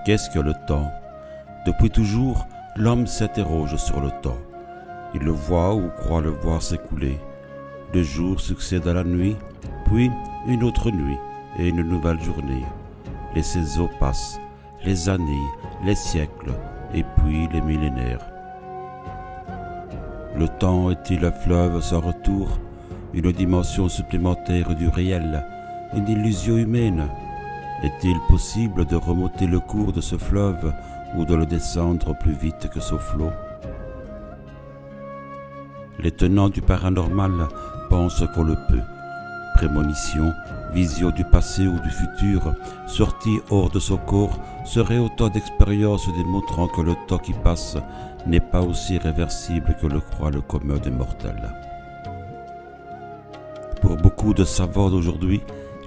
Qu'est-ce que le temps? Depuis toujours, l'homme s'interroge sur le temps. Il le voit ou croit le voir s'écouler. Le jour succède à la nuit, puis une autre nuit et une nouvelle journée. Les saisons passent, les années, les siècles et puis les millénaires. Le temps est-il un fleuve sans retour, une dimension supplémentaire du réel, une illusion humaine? Est-il possible de remonter le cours de ce fleuve ou de le descendre plus vite que son flot? Les tenants du paranormal pensent qu'on le peut. Prémonition, vision du passé ou du futur, sortie hors de son corps, serait autant d'expériences démontrant que le temps qui passe n'est pas aussi réversible que le croit le commun des mortels. Pour beaucoup de savants d'aujourd'hui,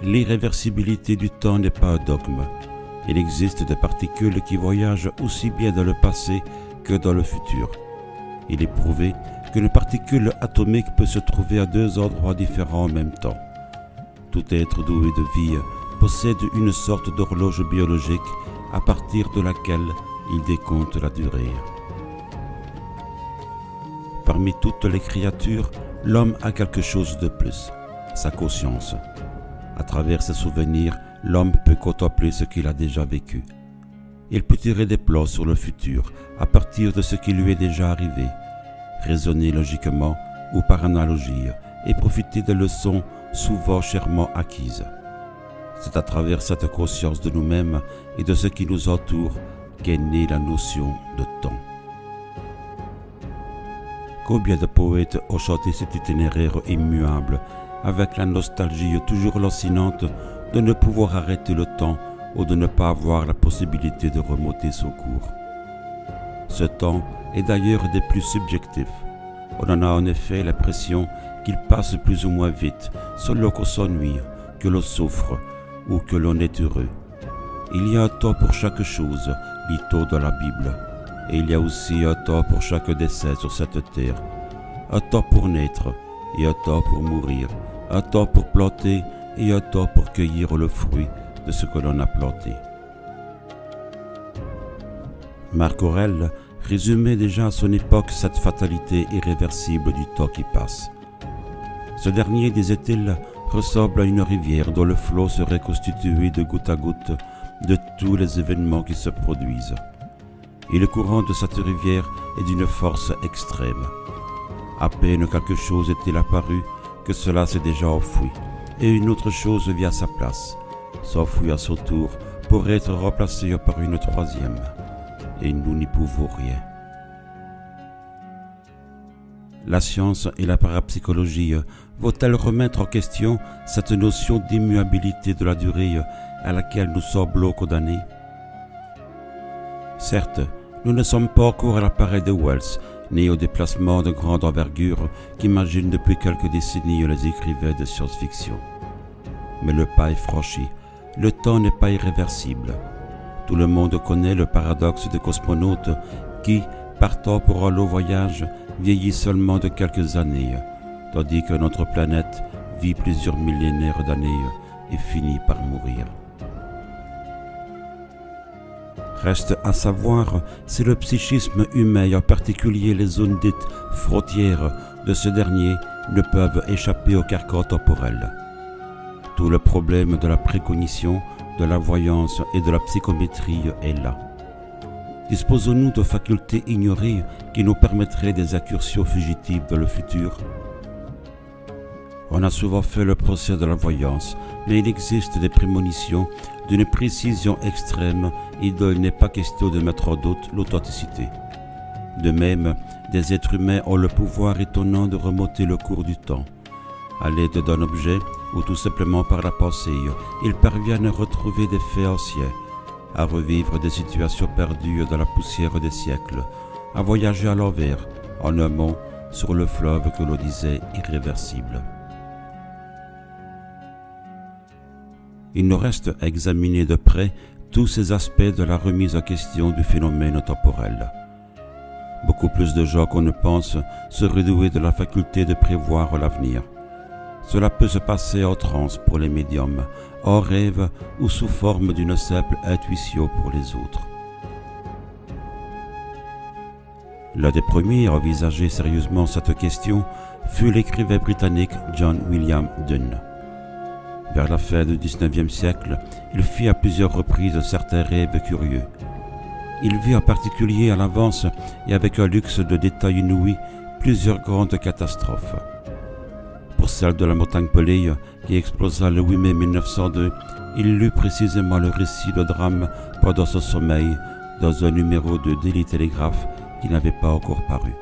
l'irréversibilité du temps n'est pas un dogme. Il existe des particules qui voyagent aussi bien dans le passé que dans le futur. Il est prouvé qu'une particule atomique peut se trouver à deux endroits différents en même temps. Tout être doué de vie possède une sorte d'horloge biologique à partir de laquelle il décompte la durée. Parmi toutes les créatures, l'homme a quelque chose de plus, sa conscience. À travers ses souvenirs, l'homme peut contempler ce qu'il a déjà vécu. Il peut tirer des plans sur le futur à partir de ce qui lui est déjà arrivé, raisonner logiquement ou par analogie et profiter des leçons souvent chèrement acquises. C'est à travers cette conscience de nous-mêmes et de ce qui nous entoure qu'est née la notion de temps. Combien de poètes ont chanté cet itinéraire immuable avec la nostalgie toujours lancinante de ne pouvoir arrêter le temps ou de ne pas avoir la possibilité de remonter son cours. Ce temps est d'ailleurs des plus subjectifs. On en a en effet l'impression qu'il passe plus ou moins vite, selon qu'on s'ennuie, que l'on souffre ou que l'on est heureux. Il y a un temps pour chaque chose, lit-on dans la Bible, et il y a aussi un temps pour chaque décès sur cette terre. Un temps pour naître et un temps pour mourir, un temps pour planter et un temps pour cueillir le fruit de ce que l'on a planté. Marc Aurèle résumait déjà à son époque cette fatalité irréversible du temps qui passe. Ce dernier, disait-il, ressemble à une rivière dont le flot serait constitué de goutte à goutte de tous les événements qui se produisent. Et le courant de cette rivière est d'une force extrême. À peine quelque chose est-il apparu que cela s'est déjà enfoui, et une autre chose vient à sa place, s'enfuit à son tour pour être remplacée par une troisième, et nous n'y pouvons rien. La science et la parapsychologie vont-elles remettre en question cette notion d'immuabilité de la durée à laquelle nous semblons condamnés? Certes, nous ne sommes pas encore à l'appareil de Wells, ni au déplacement de grande envergure qu'imaginent depuis quelques décennies les écrivains de science-fiction. Mais le pas est franchi, le temps n'est pas irréversible. Tout le monde connaît le paradoxe des cosmonautes qui, partant pour un long voyage, vieillit seulement de quelques années, tandis que notre planète vit plusieurs millénaires d'années et finit par mourir. Reste à savoir si le psychisme humain, et en particulier les zones dites frontières de ce dernier, ne peuvent échapper au carcan temporel. Tout le problème de la précognition, de la voyance et de la psychométrie est là. Disposons-nous de facultés ignorées qui nous permettraient des incursions fugitives dans le futur? On a souvent fait le procès de la voyance, mais il existe des prémonitions d'une précision extrême et dont il n'est pas question de mettre en doute l'authenticité. De même, des êtres humains ont le pouvoir étonnant de remonter le cours du temps. À l'aide d'un objet ou tout simplement par la pensée, ils parviennent à retrouver des faits anciens, à revivre des situations perdues dans la poussière des siècles, à voyager à l'envers, en un mot, sur le fleuve que l'on disait irréversible. Il nous reste à examiner de près tous ces aspects de la remise en question du phénomène temporel. Beaucoup plus de gens qu'on ne pense seraient doués de la faculté de prévoir l'avenir. Cela peut se passer en transe pour les médiums, en rêve ou sous forme d'une simple intuition pour les autres. L'un des premiers à envisager sérieusement cette question fut l'écrivain britannique John William Dunn. Vers la fin du XIXe siècle, il fit à plusieurs reprises certains rêves curieux. Il vit en particulier à l'avance et avec un luxe de détails inouï plusieurs grandes catastrophes. Pour celle de la montagne Pelée qui explosa le 8 mai 1902, il lut précisément le récit de drame pendant son sommeil dans un numéro de Daily Telegraph qui n'avait pas encore paru.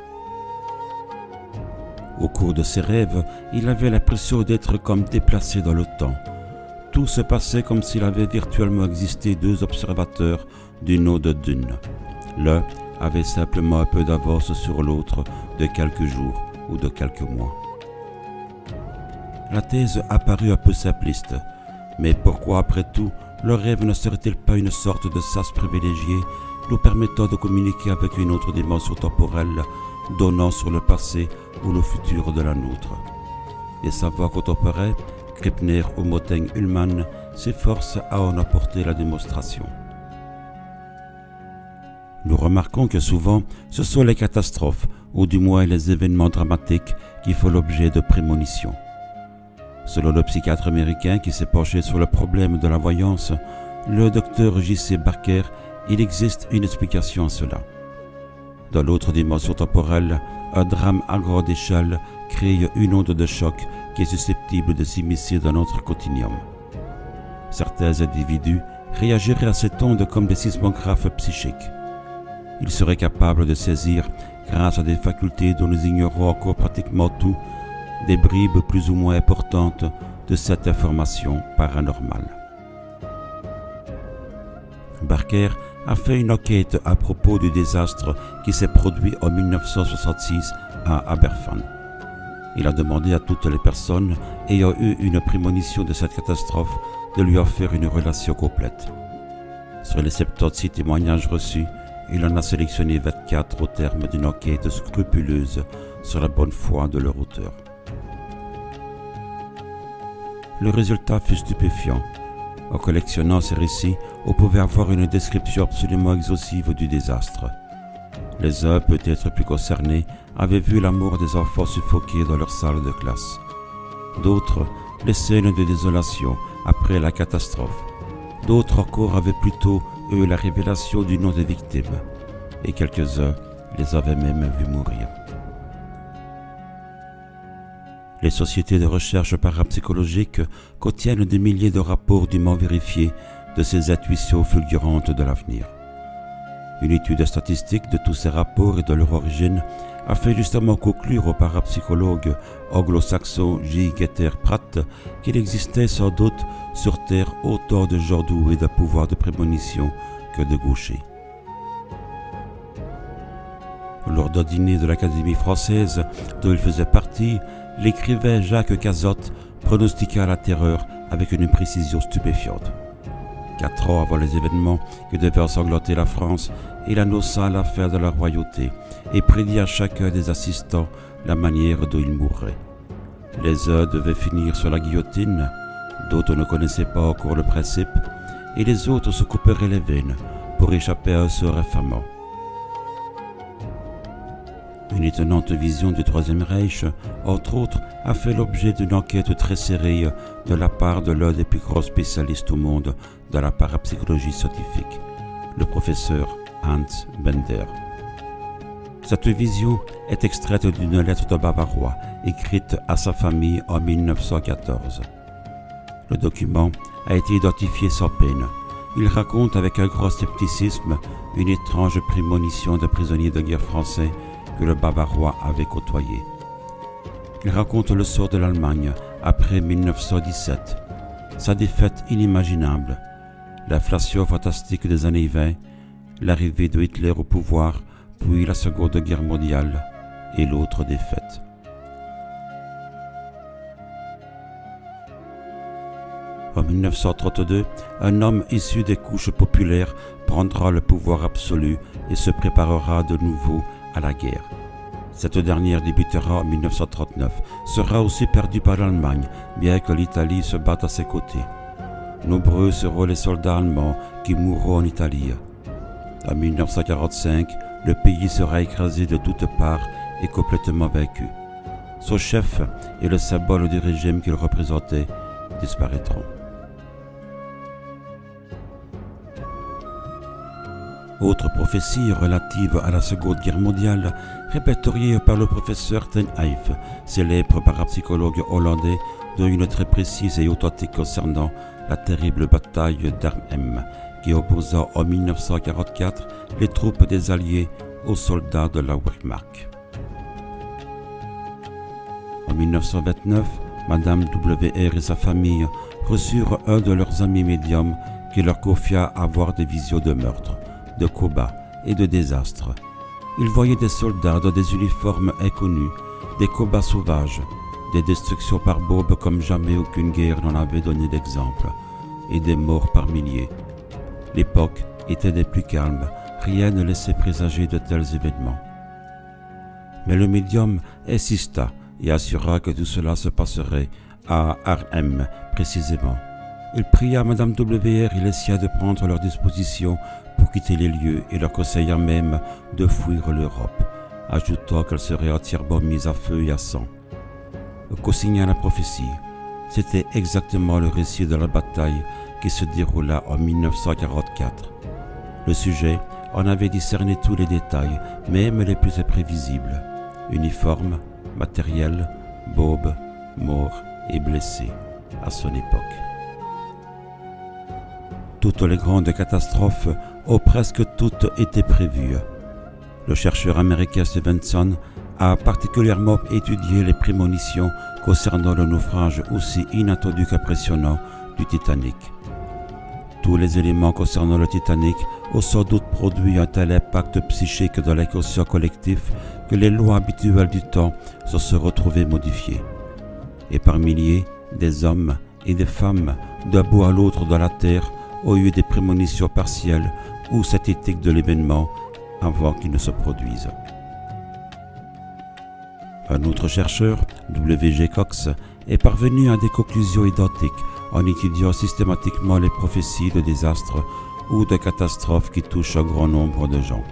Au cours de ses rêves, il avait l'impression d'être comme déplacé dans le temps. Tout se passait comme s'il avait virtuellement existé deux observateurs du nom de Dunn. L'un avait simplement un peu d'avance sur l'autre de quelques jours ou de quelques mois. La thèse apparut un peu simpliste, mais pourquoi après tout le rêve ne serait-il pas une sorte de sas privilégié nous permettant de communiquer avec une autre dimension temporelle, donnant sur le passé ou le futur de la nôtre? Les savants contemporains, Krippner ou Montaigne-Ullmann, s'efforcent à en apporter la démonstration. Nous remarquons que souvent, ce sont les catastrophes, ou du moins les événements dramatiques, qui font l'objet de prémonitions. Selon le psychiatre américain qui s'est penché sur le problème de la voyance, le docteur J.C. Barker, il existe une explication à cela. Dans l'autre dimension temporelle, un drame à grande échelle crée une onde de choc qui est susceptible de s'immiscer dans notre continuum. Certains individus réagiraient à cette onde comme des sismographes psychiques. Ils seraient capables de saisir, grâce à des facultés dont nous ignorons encore pratiquement tout, des bribes plus ou moins importantes de cette information paranormale. Barker a fait une enquête à propos du désastre qui s'est produit en 1966 à Aberfan. Il a demandé à toutes les personnes ayant eu une prémonition de cette catastrophe de lui en faire une relation complète. Sur les 76 témoignages reçus, il en a sélectionné 24 au terme d'une enquête scrupuleuse sur la bonne foi de leur auteur. Le résultat fut stupéfiant. En collectionnant ces récits, on pouvait avoir une description absolument exhaustive du désastre. Les uns, peut-être plus concernés, avaient vu la mort des enfants suffoqués dans leur salle de classe. D'autres, les scènes de désolation après la catastrophe. D'autres encore avaient plutôt eu la révélation du nom des victimes. Et quelques-uns les avaient même vus mourir. Les sociétés de recherche parapsychologique contiennent des milliers de rapports dûment vérifiés de ces intuitions fulgurantes de l'avenir. Une étude statistique de tous ces rapports et de leur origine a fait justement conclure au parapsychologue anglo-saxon J. Getter Pratt qu'il existait sans doute sur Terre autant de gens doués d'un pouvoir de prémonition que de gauchers. Lors d'un dîner de l'Académie française dont il faisait partie, l'écrivain Jacques Cazotte pronostiqua la terreur avec une précision stupéfiante. 4 ans avant les événements que devait ensanglanter la France, il annonça la fin de la royauté et prédit à chacun des assistants la manière dont il mourrait. Les uns devaient finir sur la guillotine, d'autres ne connaissaient pas encore le principe, et les autres se couperaient les veines pour échapper à un sort infamant. Une étonnante vision du Troisième Reich, entre autres, a fait l'objet d'une enquête très serrée de la part de l'un des plus grands spécialistes au monde de la parapsychologie scientifique, le professeur Hans Bender. Cette vision est extraite d'une lettre de Bavarois écrite à sa famille en 1914. Le document a été identifié sans peine. Il raconte avec un grand scepticisme une étrange prémonition de prisonniers de guerre français que le Bavarois avait côtoyé. Il raconte le sort de l'Allemagne après 1917, sa défaite inimaginable, l'inflation fantastique des années 20, l'arrivée de Hitler au pouvoir, puis la Seconde Guerre mondiale et l'autre défaite. En 1932, un homme issu des couches populaires prendra le pouvoir absolu et se préparera de nouveau à la guerre. Cette dernière débutera en 1939, sera aussi perdue par l'Allemagne, bien que l'Italie se batte à ses côtés. Nombreux seront les soldats allemands qui mourront en Italie. En 1945, le pays sera écrasé de toutes parts et complètement vaincu. Son chef et le symbole du régime qu'il représentait disparaîtront. Autre prophétie relative à la Seconde Guerre mondiale, répertoriée par le professeur Ten Eyck, célèbre parapsychologue hollandais, dont une très précise et authentique concernant la terrible bataille d'Arnhem, qui opposa en 1944 les troupes des Alliés aux soldats de la Wehrmacht. En 1929, Madame W.R. et sa famille reçurent un de leurs amis médiums qui leur confia avoir des visions de meurtre, de combats et de désastres. Ils voyaient des soldats dans des uniformes inconnus, des combats sauvages, des destructions par bombes comme jamais aucune guerre n'en avait donné d'exemple, et des morts par milliers. L'époque était des plus calmes, rien ne laissait présager de tels événements. Mais le médium insista et assura que tout cela se passerait à Arnhem précisément. Il pria Madame W.R. et les siens de prendre leurs dispositions pour quitter les lieux et leur conseilla même de fuir l'Europe, ajoutant qu'elle serait entièrement mise à feu et à sang. Co-signa la prophétie. C'était exactement le récit de la bataille qui se déroula en 1944. Le sujet en avait discerné tous les détails, même les plus imprévisibles. Uniformes, matériel, bombes, morts et blessés à son époque. Toutes les grandes catastrophes ont presque toutes été prévues. Le chercheur américain Stevenson a particulièrement étudié les prémonitions concernant le naufrage aussi inattendu qu'impressionnant du Titanic. Tous les éléments concernant le Titanic ont sans doute produit un tel impact psychique dans l'inconscient collectif que les lois habituelles du temps se sont retrouvées modifiées. Et par milliers, des hommes et des femmes d'un bout à l'autre de la Terre ont eu des prémonitions partielles ou synthétiques de l'événement avant qu'il ne se produise. Un autre chercheur, W.G. Cox, est parvenu à des conclusions identiques en étudiant systématiquement les prophéties de désastres ou de catastrophes qui touchent un grand nombre de gens.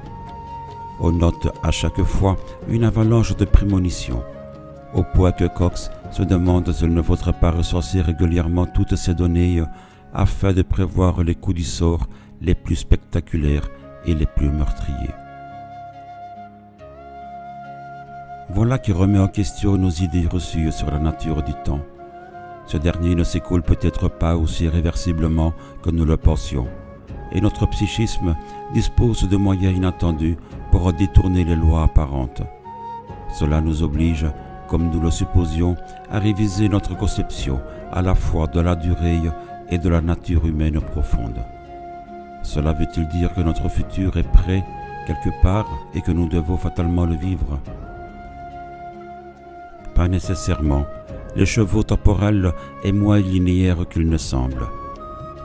On note à chaque fois une avalanche de prémonitions, au point que Cox se demande s'il ne faudrait pas recenser régulièrement toutes ces données afin de prévoir les coups du sort les plus spectaculaires et les plus meurtriers. Voilà qui remet en question nos idées reçues sur la nature du temps. Ce dernier ne s'écoule peut-être pas aussi irréversiblement que nous le pensions, et notre psychisme dispose de moyens inattendus pour en détourner les lois apparentes. Cela nous oblige, comme nous le supposions, à réviser notre conception à la fois de la durée et de la nature humaine profonde. Cela veut-il dire que notre futur est prêt quelque part et que nous devons fatalement le vivre? Pas nécessairement. L'écheveau temporel est moins linéaire qu'il ne semble.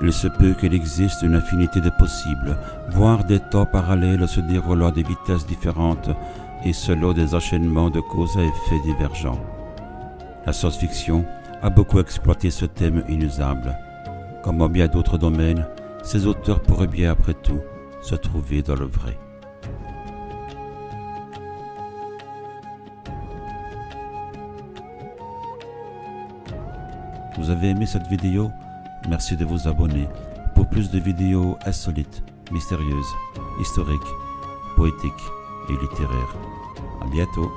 Il se peut qu'il existe une infinité de possibles, voire des temps parallèles se déroulant à des vitesses différentes et selon des enchaînements de causes à effets divergents. La science-fiction a beaucoup exploité ce thème inusable. Comme en bien d'autres domaines, ces auteurs pourraient bien après tout se trouver dans le vrai. Vous avez aimé cette vidéo? Merci de vous abonner pour plus de vidéos insolites, mystérieuses, historiques, poétiques et littéraires. À bientôt.